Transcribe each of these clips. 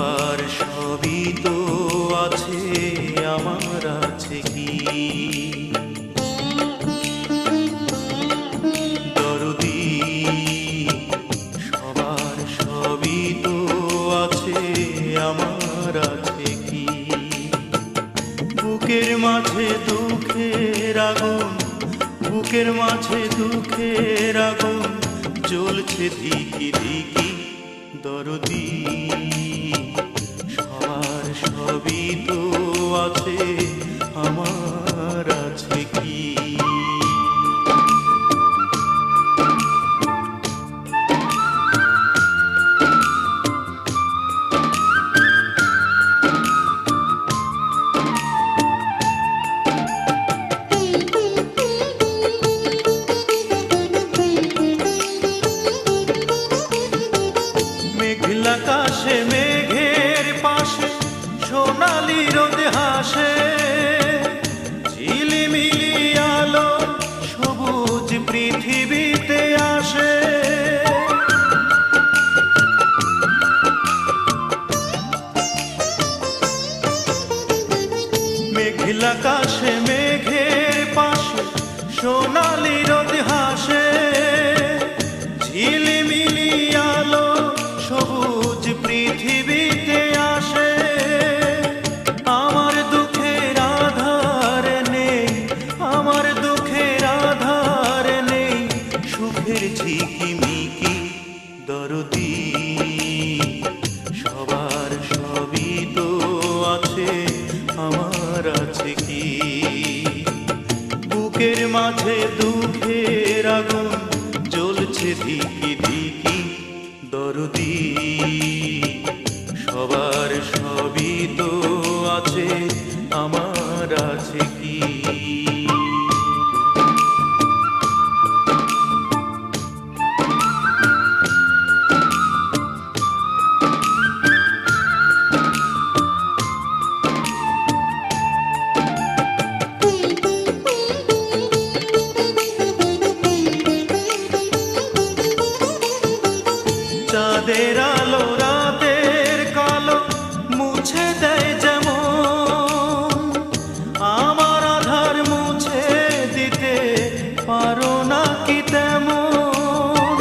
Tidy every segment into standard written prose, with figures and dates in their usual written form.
সবার সবই তো আছে, আমার আছে কি? দরদি সবার সবই তো আছে, আমার আছে কি? বুকের মাঝে দুঃখের আগুন, বুকের মাঝে দুঃখের আগুন জ্বলছে ধিকি ধিকি। দরদি সবার সবই তো আছে, আমার আছে কি? মেঘলা আকাশে মেঘের পাশে সোনালি রোদ হাসে, ঝিলিমিলি আলো সবুজ পৃথিবীতে আসে। মেঘলা আকাশে মেঘের পাশে সোনালি রোদ হাসে, ঝিলিমিলি আলো সবুজ পৃথিবীতে আসে। আমার দুঃখের আধার নেই, আমার দুঃখের আধার নেই, সুখের ঝিকিমিকি। দরদি সবার সবই তো আছে, আমার আছে কি? বুকের মাঝে দুঃখের আগুন জ্বলছে ধিকি ধিকি। দরদি সবার সবই তো আছে, আমার আছে কি? চাঁদের আলো রাতের কালো মুছে দেয় যেমন, আমার আধার মুছে দিতে পারো না কি তেমন?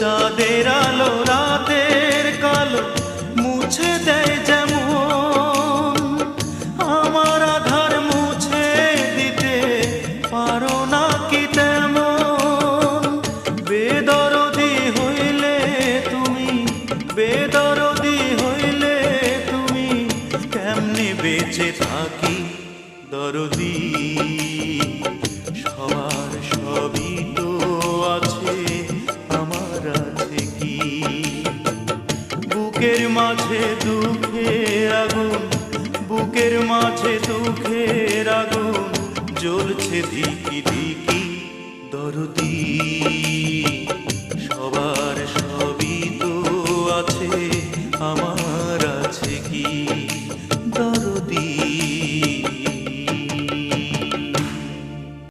চাঁদের আলো রাতের কালো মুছে দেয় যেমন, আমার আধার মুছে দিতে পারো না কি তেমন? বেদরদি হইলে তুমি, বেদরদি হইলে তুমি, কেমনে বেঁচে থাকি? দরদি সবার সবই তো আছে, আমার আছে কি? বুকের মাঝে দুঃখের আগুন, বুকের মাঝে দুঃখের আগুন জ্বলছে ধিকি ধিকি। দরদি